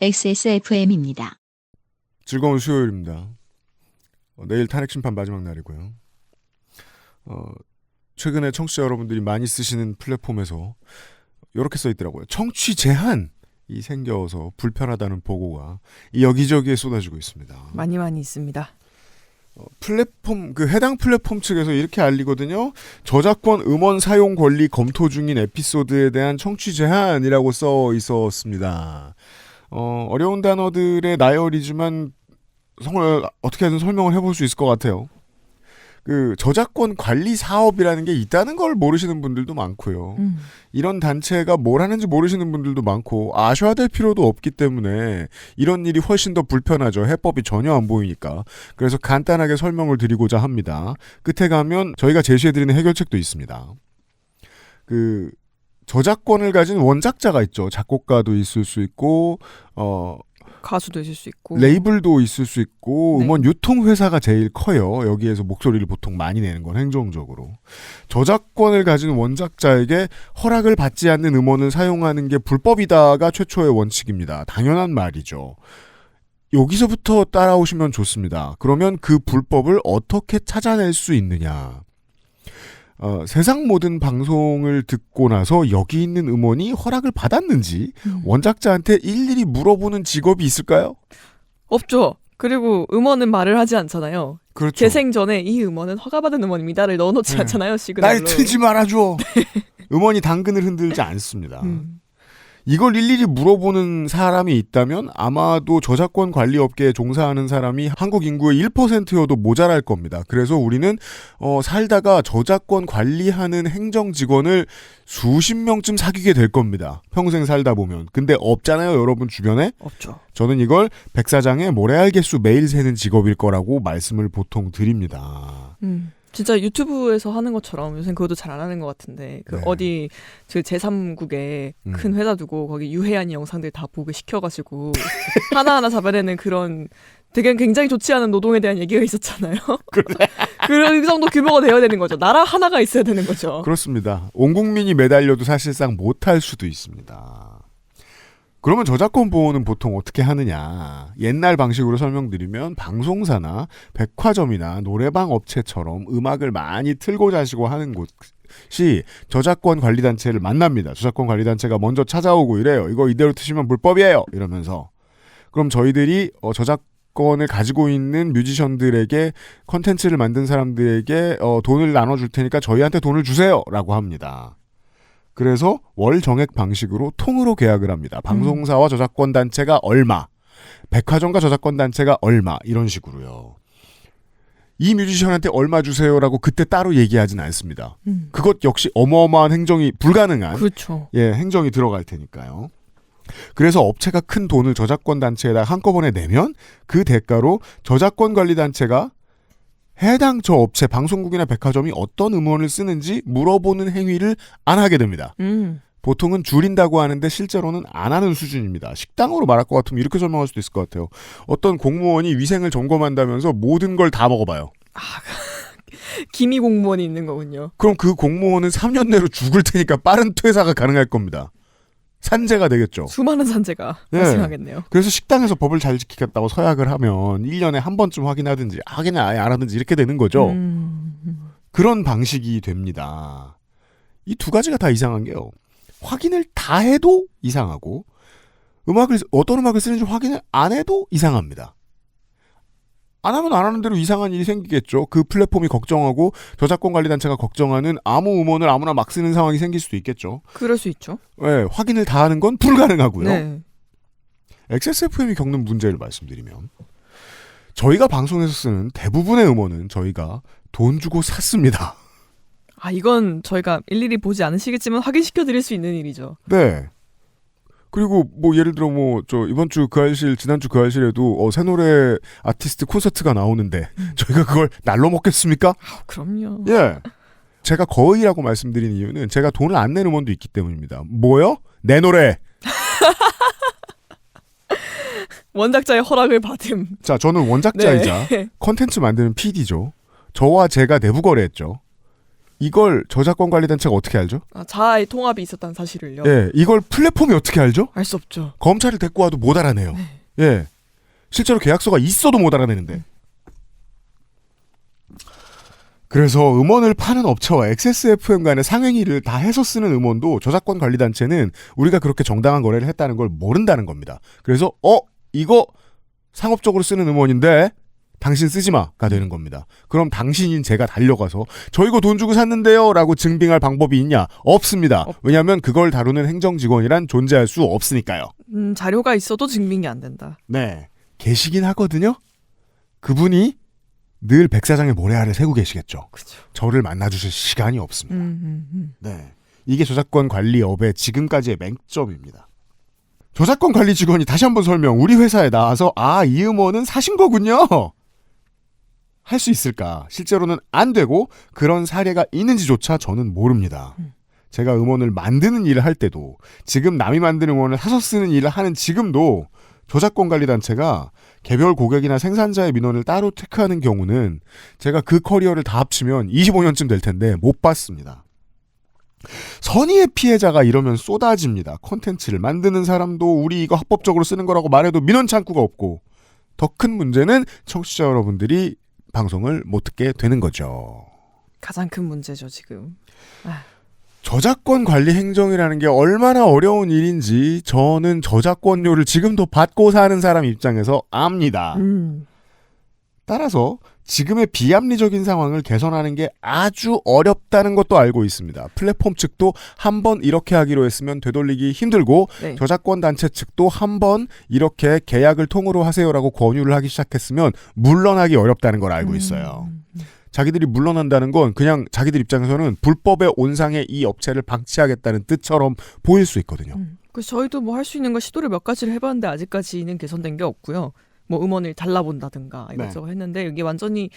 XSFM입니다. 즐거운 수요일입니다. 내일 탄핵심판 마지막 날이고요. 최근에 청취자 여러분들이 많이 쓰시는 플랫폼에서 이렇게 써있더라고요. 청취 제한이 생겨서 불편하다는 보고가 여기저기에 쏟아지고 있습니다. 많이 있습니다. 플랫폼, 해당 플랫폼 측에서 이렇게 알리거든요. 저작권 음원 사용 권리 검토 중인 에피소드에 대한 청취 제한이라고 써 있었습니다. 어려운 단어들의 나열이지만 어떻게든 설명을 해볼 수 있을 것 같아요. 저작권 관리 사업이라는 게 있다는 걸 모르시는 분들도 많고요. 이런 단체가 뭘 하는지 모르시는 분들도 많고 아셔야 될 필요도 없기 때문에 이런 일이 훨씬 더 불편하죠. 해법이 전혀 안 보이니까. 그래서 간단하게 설명을 드리고자 합니다. 끝에 가면 저희가 제시해드리는 해결책도 있습니다. 저작권을 가진 원작자가 있죠. 작곡가도 있을 수 있고 가수도 있을 수 있고 레이블도 있을 수 있고 네. 음원 유통회사가 제일 커요. 여기에서 목소리를 보통 많이 내는 건 행정적으로. 저작권을 가진 원작자에게 허락을 받지 않는 음원을 사용하는 게 불법이다가 최초의 원칙입니다. 당연한 말이죠. 여기서부터 따라오시면 좋습니다. 그러면 그 불법을 어떻게 찾아낼 수 있느냐. 세상 모든 방송을 듣고 나서 여기 있는 음원이 허락을 받았는지 원작자한테 일일이 물어보는 직업이 있을까요? 없죠. 그리고 음원은 말을 하지 않잖아요. 그렇죠. 재생 전에 이 음원은 허가받은 음원입니다를 넣어놓지 않잖아요. 시그널로. 날 틀지 말아줘. 음원이 당근을 흔들지 않습니다. 이걸 일일이 물어보는 사람이 있다면 아마도 저작권 관리 업계에 종사하는 사람이 한국 인구의 1%여도 모자랄 겁니다. 그래서 우리는 살다가 저작권 관리하는 행정직원을 수십 명쯤 사귀게 될 겁니다. 평생 살다 보면. 근데 없잖아요, 여러분 주변에? 없죠. 저는 이걸 백사장에 모래알 개수 매일 세는 직업일 거라고 말씀을 보통 드립니다. 진짜 유튜브에서 하는 것처럼 요새 그것도 잘 안 하는 것 같은데 네. 어디 제3국에 큰 회사 두고 거기 유해한 영상들 다 보게 시켜가지고 하나하나 잡아내는 그런 되게 굉장히 좋지 않은 노동에 대한 얘기가 있었잖아요. 그 정도 규모가 되어야 되는 거죠. 나라 하나가 있어야 되는 거죠. 그렇습니다. 온 국민이 매달려도 사실상 못할 수도 있습니다. 그러면 저작권 보호는 보통 어떻게 하느냐. 옛날 방식으로 설명드리면 방송사나 백화점이나 노래방 업체처럼 음악을 많이 틀고 자시고 하는 곳이 저작권 관리단체를 만납니다. 저작권 관리단체가 먼저 찾아오고 이래요. 이거 이대로 트시면 불법이에요. 이러면서. 그럼 저희들이 저작권을 가지고 있는 뮤지션들에게 컨텐츠를 만든 사람들에게 돈을 나눠줄 테니까 저희한테 돈을 주세요. 라고 합니다. 그래서 월 정액 방식으로 통으로 계약을 합니다. 방송사와 저작권단체가 얼마, 백화점과 저작권단체가 얼마 이런 식으로요. 이 뮤지션한테 얼마 주세요라고 그때 따로 얘기하진 않습니다. 그것 역시 어마어마한 행정이 불가능한 그렇죠. 행정이 들어갈 테니까요. 그래서 업체가 큰 돈을 저작권단체에다 한꺼번에 내면 그 대가로 저작권관리단체가 해당 저 업체, 방송국이나 백화점이 어떤 음원을 쓰는지 물어보는 행위를 안 하게 됩니다. 보통은 줄인다고 하는데 실제로는 안 하는 수준입니다. 식당으로 말할 것 같으면 이렇게 설명할 수도 있을 것 같아요. 어떤 공무원이 위생을 점검한다면서 모든 걸 다 먹어봐요. 기미 공무원이 있는 거군요. 그럼 그 공무원은 3년 내로 죽을 테니까 빠른 퇴사가 가능할 겁니다. 산재가 되겠죠. 수많은 산재가 발생하겠네요. 그래서 식당에서 법을 잘 지키겠다고 서약을 하면 1년에 한 번쯤 확인하든지 확인을 아예 안 하든지 이렇게 되는 거죠. 그런 방식이 됩니다. 이 두 가지가 다 이상한 게요. 확인을 다 해도 이상하고 어떤 음악을 쓰는지 확인을 안 해도 이상합니다. 안 하면 안 하는 대로 이상한 일이 생기겠죠. 그 플랫폼이 걱정하고 저작권관리단체가 걱정하는 아무 음원을 아무나 막 쓰는 상황이 생길 수도 있겠죠. 그럴 수 있죠. 네, 확인을 다 하는 건 불가능하고요. 네. XSFM이 겪는 문제를 말씀드리면 저희가 방송에서 쓰는 대부분의 음원은 저희가 돈 주고 샀습니다. 이건 저희가 일일이 보지 않으시겠지만 확인시켜 드릴 수 있는 일이죠. 네. 그리고 예를 들어 이번 주 그 알실, 지난주 그 알실에도 새 노래 아티스트 콘서트가 나오는데 저희가 그걸 날로 먹겠습니까? 그럼요. 예. 제가 거의라고 말씀드린 이유는 제가 돈을 안 내는 음원도 있기 때문입니다. 뭐요? 내 노래. 원작자의 허락을 받음. 자, 저는 원작자이자 컨텐츠 만드는 PD죠. 저와 제가 내부 거래했죠. 이걸 저작권 관리 단체가 어떻게 알죠? 자아의 통합이 있었다는 사실을요. 예, 이걸 플랫폼이 어떻게 알죠? 알 수 없죠. 검찰을 데리고 와도 못 알아내요. 네. 예, 실제로 계약서가 있어도 못 알아내는데. 그래서 음원을 파는 업체와 XSFM 간의 상행위를 다 해서 쓰는 음원도 저작권 관리 단체는 우리가 그렇게 정당한 거래를 했다는 걸 모른다는 겁니다. 그래서 이거 상업적으로 쓰는 음원인데 당신 쓰지 마가 되는 겁니다. 그럼 당신인 제가 달려가서 저 이거 돈 주고 샀는데요 라고 증빙할 방법이 있냐? 없습니다. 왜냐하면 그걸 다루는 행정직원이란 존재할 수 없으니까요. 자료가 있어도 증빙이 안 된다. 네, 계시긴 하거든요. 그분이 늘 백사장의 모래알을 세고 계시겠죠. 그쵸. 저를 만나주실 시간이 없습니다. 네, 이게 저작권 관리업의 지금까지의 맹점입니다. 저작권 관리 직원이 다시 한번 설명, 우리 회사에 나와서 이 음원은 사신 거군요 할 수 있을까? 실제로는 안 되고 그런 사례가 있는지조차 저는 모릅니다. 제가 음원을 만드는 일을 할 때도, 지금 남이 만든 음원을 사서 쓰는 일을 하는 지금도 저작권 관리 단체가 개별 고객이나 생산자의 민원을 따로 체크하는 경우는 제가 그 커리어를 다 합치면 25년쯤 될 텐데 못 봤습니다. 선의의 피해자가 이러면 쏟아집니다. 콘텐츠를 만드는 사람도 우리 이거 합법적으로 쓰는 거라고 말해도 민원 창구가 없고, 더 큰 문제는 청취자 여러분들이 방송을 못 듣게 되는 거죠. 가장 큰 문제죠, 지금. 저작권 관리 행정이라는 게 얼마나 어려운 일인지 저는 저작권료를 지금도 받고 사는 사람 입장에서 압니다. 따라서 지금의 비합리적인 상황을 개선하는 게 아주 어렵다는 것도 알고 있습니다. 플랫폼 측도 한번 이렇게 하기로 했으면 되돌리기 힘들고, 네. 저작권 단체 측도 한번 이렇게 계약을 통으로 하세요라고 권유를 하기 시작했으면 물러나기 어렵다는 걸 알고 있어요. 자기들이 물러난다는 건 그냥 자기들 입장에서는 불법의 온상에 이 업체를 방치하겠다는 뜻처럼 보일 수 있거든요. 그래서 저희도 뭐 할 수 있는 거 시도를 몇 가지를 해봤는데 아직까지는 개선된 게 없고요. 뭐 음원을 잘라본다든가 이것저것 했는데 이게 완전히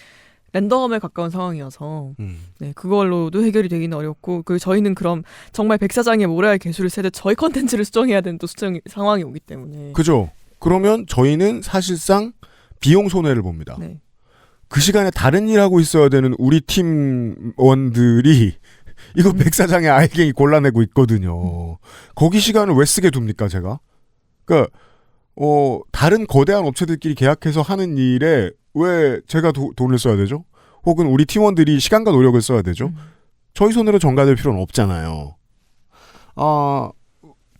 랜덤에 가까운 상황이어서 네, 그걸로도 해결이 되기는 어렵고, 그 저희는 그럼 정말 백사장의 모래알 개수를 세듯 저희 컨텐츠를 수정해야 되는 또 상황이 오기 때문에. 그죠. 그러면 저희는 사실상 비용 손해를 봅니다. 네. 그 시간에 다른 일 하고 있어야 되는 우리 팀원들이 이거 백사장의 알갱이 골라내고 있거든요. 거기 시간을 왜 쓰게 둡니까, 제가? 그러니까 다른 거대한 업체들끼리 계약해서 하는 일에 왜 제가 돈을 써야 되죠? 혹은 우리 팀원들이 시간과 노력을 써야 되죠? 저희 손으로 전가될 필요는 없잖아요.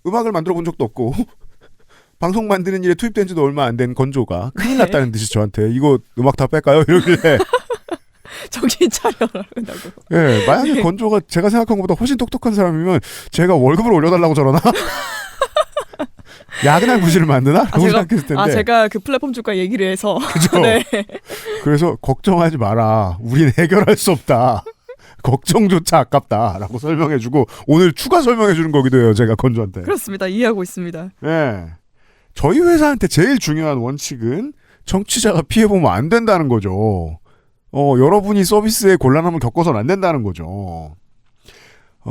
음악을 만들어 본 적도 없고 방송 만드는 일에 투입된 지도 얼마 안 된 건조가 큰일 났다는 듯이 저한테 이거 음악 다 뺄까요? 이러길래 정신 차려라고. 예, 만약에 건조가 제가 생각한 것보다 훨씬 똑똑한 사람이면 제가 월급을 올려달라고 저러나? 야근할 구실을 만드나? 라고 생각했을 텐데. 제가 그 플랫폼 쪽과 얘기를 해서. 그죠? 네. 그래서 걱정하지 마라. 우린 해결할 수 없다. 걱정조차 아깝다. 라고 설명해주고 오늘 추가 설명해주는 거기도 해요. 제가 건조한테. 그렇습니다. 이해하고 있습니다. 예. 저희 회사한테 제일 중요한 원칙은 청취자가 피해보면 안 된다는 거죠. 여러분이 서비스에 곤란함을 겪어서는 안 된다는 거죠.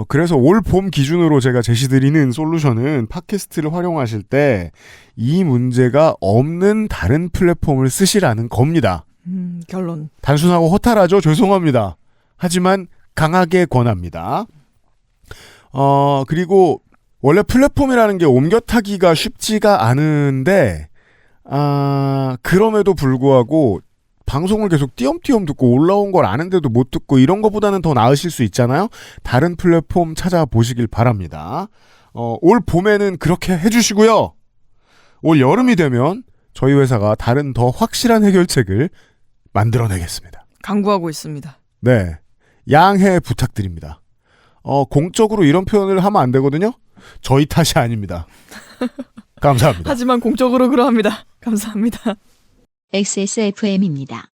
그래서 올 봄 기준으로 제가 제시드리는 솔루션은 팟캐스트를 활용하실 때 이 문제가 없는 다른 플랫폼을 쓰시라는 겁니다. 결론. 단순하고 허탈하죠? 죄송합니다. 하지만 강하게 권합니다. 그리고 원래 플랫폼이라는 게 옮겨 타기가 쉽지가 않은데 그럼에도 불구하고 방송을 계속 띄엄띄엄 듣고 올라온 걸 아는데도 못 듣고 이런 거보다는 더 나으실 수 있잖아요. 다른 플랫폼 찾아보시길 바랍니다. 올 봄에는 그렇게 해주시고요. 올 여름이 되면 저희 회사가 다른 더 확실한 해결책을 만들어내겠습니다. 강구하고 있습니다. 네, 양해 부탁드립니다. 공적으로 이런 표현을 하면 안 되거든요. 저희 탓이 아닙니다. 감사합니다. 하지만 공적으로 그러합니다. 감사합니다. XSFM입니다.